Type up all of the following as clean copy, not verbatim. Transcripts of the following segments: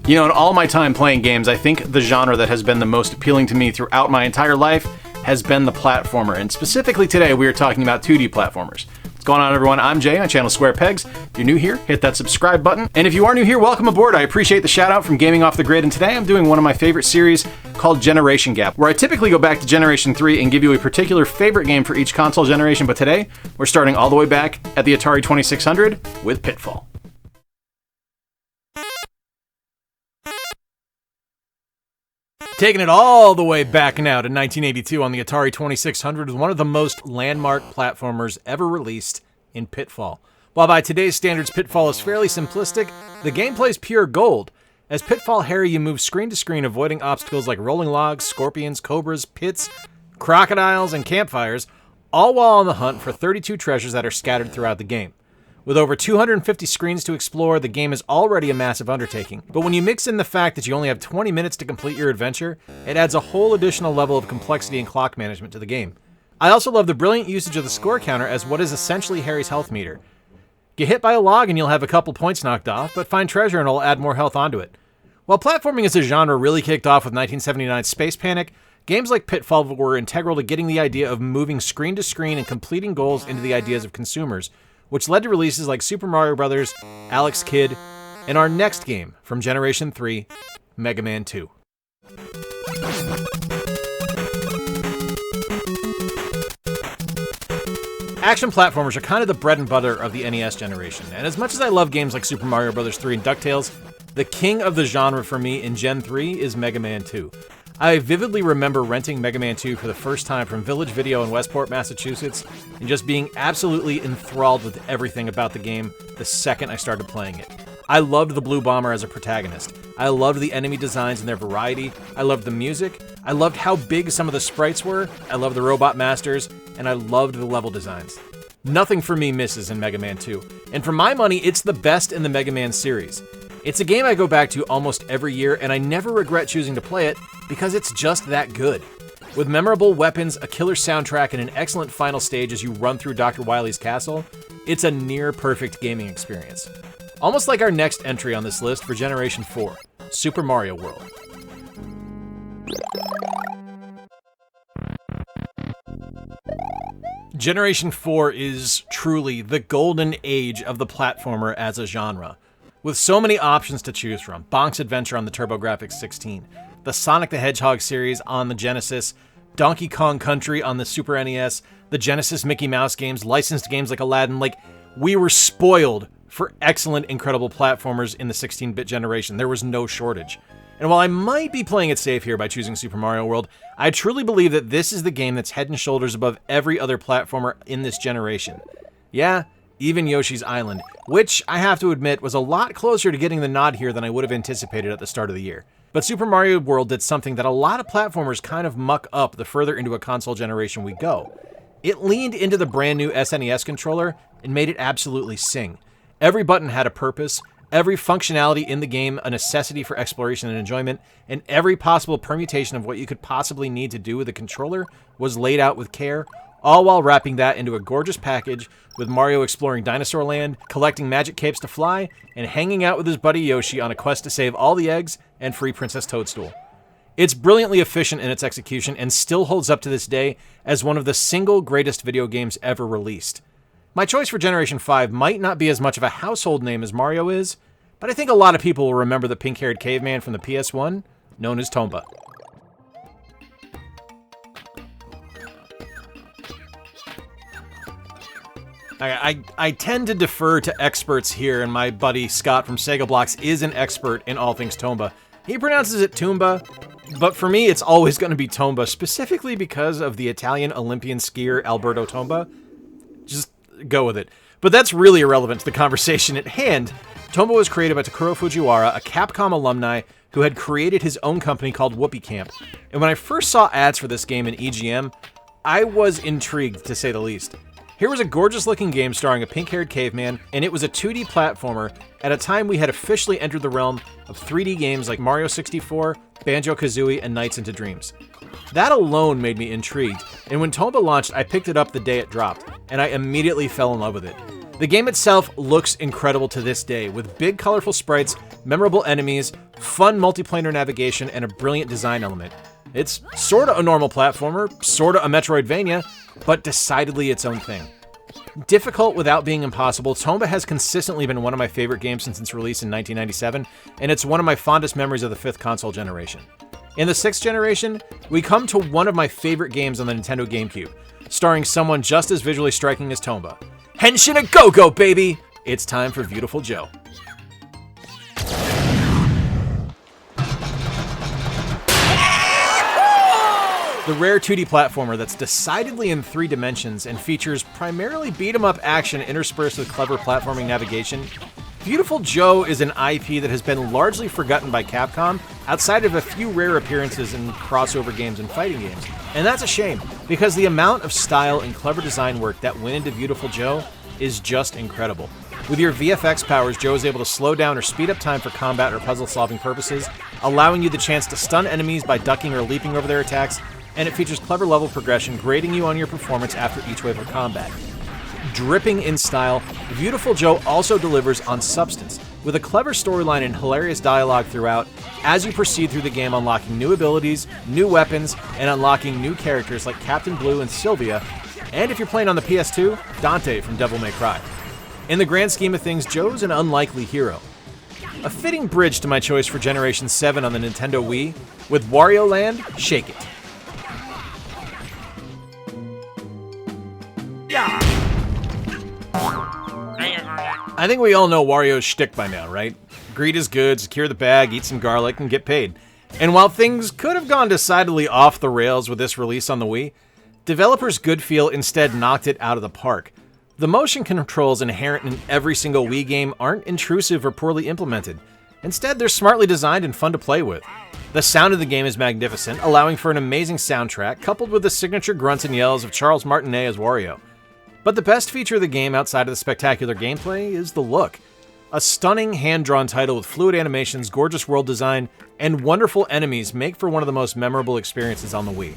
You know, in all my time playing games, I think the genre that has been the most appealing to me throughout my entire life has been the platformer, and specifically today we are talking about 2D platformers. What's going on, everyone? I'm Jay on channel Square Pegs. If you're new here, hit that subscribe button. And if you are new here, welcome aboard. I appreciate the shout out from Gaming Off the Grid, and today I'm doing one of my favorite series called Generation Gap, where I typically go back to Generation 3 and give you a particular favorite game for each console generation, but today we're starting all the way back at the Atari 2600 with Pitfall. Taking it all the way back now to 1982 on the Atari 2600 is one of the most landmark platformers ever released in Pitfall. While by today's standards Pitfall is fairly simplistic, the gameplay's pure gold. As Pitfall Harry, you move screen to screen, avoiding obstacles like rolling logs, scorpions, cobras, pits, crocodiles, and campfires, all while on the hunt for 32 treasures that are scattered throughout the game. With over 250 screens to explore, the game is already a massive undertaking. But when you mix in the fact that you only have 20 minutes to complete your adventure, it adds a whole additional level of complexity and clock management to the game. I also love the brilliant usage of the score counter as what is essentially Harry's health meter. Get hit by a log and you'll have a couple points knocked off, but find treasure and it'll add more health onto it. While platforming as a genre really kicked off with 1979's Space Panic, games like Pitfall were integral to getting the idea of moving screen to screen and completing goals into the ideas of consumers, which led to releases like Super Mario Bros., Alex Kidd, and our next game from Generation 3, Mega Man 2. Action platformers are kind of the bread and butter of the NES generation, and as much as I love games like Super Mario Bros. 3 and DuckTales, the king of the genre for me in Gen 3 is Mega Man 2. I vividly remember renting Mega Man 2 for the first time from Village Video in Westport, Massachusetts, and just being absolutely enthralled with everything about the game the second I started playing it. I loved the Blue Bomber as a protagonist. I loved the enemy designs and their variety. I loved the music. I loved how big some of the sprites were. I loved the Robot Masters, and I loved the level designs. Nothing for me misses in Mega Man 2, and for my money, it's the best in the Mega Man series. It's a game I go back to almost every year, and I never regret choosing to play it because it's just that good. With memorable weapons, a killer soundtrack, and an excellent final stage as you run through Dr. Wily's castle, it's a near-perfect gaming experience. Almost like our next entry on this list for Generation 4, Super Mario World. Generation 4 is truly the golden age of the platformer as a genre. With so many options to choose from, Bonk's Adventure on the TurboGrafx 16, the Sonic the Hedgehog series on the Genesis, Donkey Kong Country on the Super NES, the Genesis Mickey Mouse games, licensed games like Aladdin, we were spoiled for excellent, incredible platformers in the 16-bit generation. There was no shortage. And while I might be playing it safe here by choosing Super Mario World, I truly believe that this is the game that's head and shoulders above every other platformer in this generation. Yeah, even Yoshi's Island, which I have to admit was a lot closer to getting the nod here than I would have anticipated at the start of the year. But Super Mario World did something that a lot of platformers kind of muck up the further into a console generation we go. It leaned into the brand new SNES controller and made it absolutely sing. Every button had a purpose, every functionality in the game a necessity for exploration and enjoyment, and every possible permutation of what you could possibly need to do with a controller was laid out with care, all while wrapping that into a gorgeous package with Mario exploring Dinosaur Land, collecting magic capes to fly, and hanging out with his buddy Yoshi on a quest to save all the eggs and free Princess Toadstool. It's brilliantly efficient in its execution and still holds up to this day as one of the single greatest video games ever released. My choice for Generation 5 might not be as much of a household name as Mario is, but I think a lot of people will remember the pink-haired caveman from the PS1, known as Tomba. I tend to defer to experts here, and my buddy Scott from Sega Blocks is an expert in all things Tomba. He pronounces it Toomba, but for me it's always going to be Tomba, specifically because of the Italian Olympian skier Alberto Tomba. Just go with it. But that's really irrelevant to the conversation at hand. Tomba was created by Takuro Fujiwara, a Capcom alumni who had created his own company called Whoopee Camp. And when I first saw ads for this game in EGM, I was intrigued, to say the least. Here was a gorgeous-looking game starring a pink-haired caveman, and it was a 2D platformer at a time we had officially entered the realm of 3D games like Mario 64, Banjo-Kazooie, and Nights into Dreams. That alone made me intrigued, and when Tomba launched, I picked it up the day it dropped, and I immediately fell in love with it. The game itself looks incredible to this day, with big colorful sprites, memorable enemies, fun multiplanar navigation, and a brilliant design element. It's sorta a normal platformer, sorta a Metroidvania, but decidedly its own thing. Difficult without being impossible, Tomba has consistently been one of my favorite games since its release in 1997, and it's one of my fondest memories of the 5th console generation. In the 6th generation, we come to one of my favorite games on the Nintendo GameCube, starring someone just as visually striking as Tomba. Henshin a go-go, baby! It's time for Beautiful Joe. The rare 2D platformer that's decidedly in 3 dimensions and features primarily beat-em-up action interspersed with clever platforming navigation, Beautiful Joe is an IP that has been largely forgotten by Capcom outside of a few rare appearances in crossover games and fighting games. And that's a shame, because the amount of style and clever design work that went into Beautiful Joe is just incredible. With your VFX powers, Joe is able to slow down or speed up time for combat or puzzle-solving purposes, allowing you the chance to stun enemies by ducking or leaping over their attacks, and it features clever level progression, grading you on your performance after each wave of combat. Dripping in style, Beautiful Joe also delivers on substance, with a clever storyline and hilarious dialogue throughout, as you proceed through the game unlocking new abilities, new weapons, and unlocking new characters like Captain Blue and Sylvia, and if you're playing on the PS2, Dante from Devil May Cry. In the grand scheme of things, Joe's an unlikely hero. A fitting bridge to my choice for Generation 7 on the Nintendo Wii, with Wario Land, Shake It. I think we all know Wario's shtick by now, right? Greed is good, secure the bag, eat some garlic, and get paid. And while things could have gone decidedly off the rails with this release on the Wii, developers Goodfeel instead knocked it out of the park. The motion controls inherent in every single Wii game aren't intrusive or poorly implemented. Instead, they're smartly designed and fun to play with. The sound of the game is magnificent, allowing for an amazing soundtrack, coupled with the signature grunts and yells of Charles Martinet as Wario. But the best feature of the game outside of the spectacular gameplay is the look. A stunning hand-drawn title with fluid animations, gorgeous world design, and wonderful enemies make for one of the most memorable experiences on the Wii.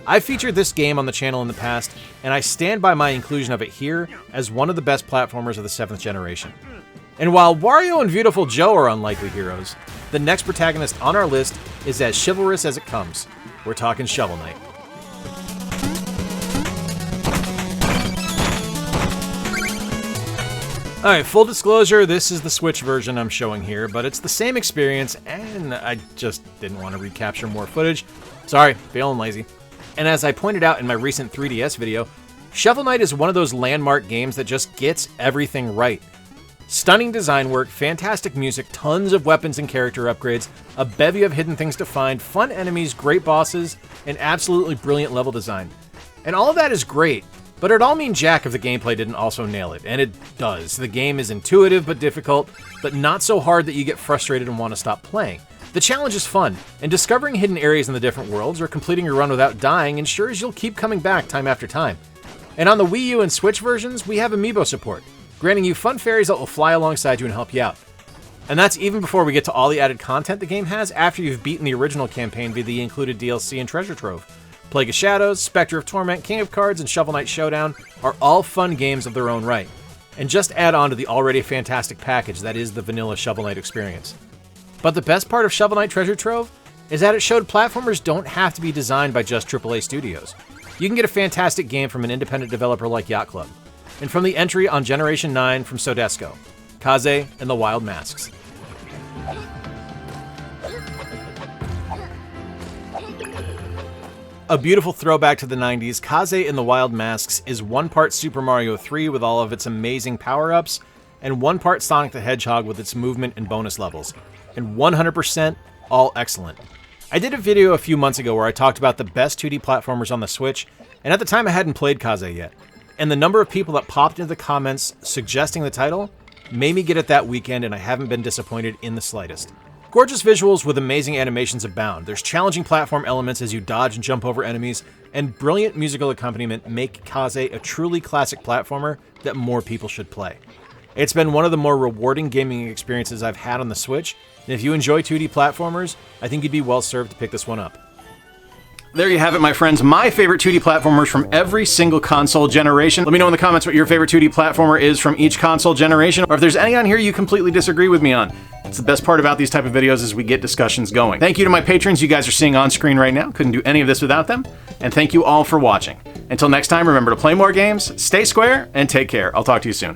I've featured this game on the channel in the past, and I stand by my inclusion of it here as one of the best platformers of the 7th generation. And while Wario and Beautiful Joe are unlikely heroes, the next protagonist on our list is as chivalrous as it comes. We're talking Shovel Knight. Alright, full disclosure, this is the Switch version I'm showing here, but it's the same experience, and I just didn't want to recapture more footage. Sorry, feeling lazy. And as I pointed out in my recent 3DS video, Shovel Knight is one of those landmark games that just gets everything right. Stunning design work, fantastic music, tons of weapons and character upgrades, a bevy of hidden things to find, fun enemies, great bosses, and absolutely brilliant level design. And all of that is great, but it'd all mean jack if the gameplay didn't also nail it, and it does. The game is intuitive but difficult, but not so hard that you get frustrated and want to stop playing. The challenge is fun, and discovering hidden areas in the different worlds or completing your run without dying ensures you'll keep coming back time after time. And on the Wii U and Switch versions, we have amiibo support, granting you fun fairies that will fly alongside you and help you out. And that's even before we get to all the added content the game has after you've beaten the original campaign via the included DLC and Treasure Trove. Plague of Shadows, Spectre of Torment, King of Cards, and Shovel Knight Showdown are all fun games of their own right, and just add on to the already fantastic package that is the vanilla Shovel Knight experience. But the best part of Shovel Knight Treasure Trove is that it showed platformers don't have to be designed by just AAA studios. You can get a fantastic game from an independent developer like Yacht Club, and from the entry on Generation 9 from Sodesco, Kaze and the Wild Masks. A beautiful throwback to the 90s, Kaze and the Wild Masks is one part Super Mario 3 with all of its amazing power-ups, and one part Sonic the Hedgehog with its movement and bonus levels. And 100% all excellent. I did a video a few months ago where I talked about the best 2D platformers on the Switch, and at the time I hadn't played Kaze yet. And the number of people that popped into the comments suggesting the title made me get it that weekend, and I haven't been disappointed in the slightest. Gorgeous visuals with amazing animations abound. There's challenging platform elements as you dodge and jump over enemies, and brilliant musical accompaniment make Kaze a truly classic platformer that more people should play. It's been one of the more rewarding gaming experiences I've had on the Switch, and if you enjoy 2D platformers, I think you'd be well served to pick this one up. There you have it, my friends. My favorite 2D platformers from every single console generation. Let me know in the comments what your favorite 2D platformer is from each console generation, or if there's any on here you completely disagree with me on. It's the best part about these type of videos is we get discussions going. Thank you to my patrons you guys are seeing on screen right now. Couldn't do any of this without them. And thank you all for watching. Until next time, remember to play more games, stay square, and take care. I'll talk to you soon.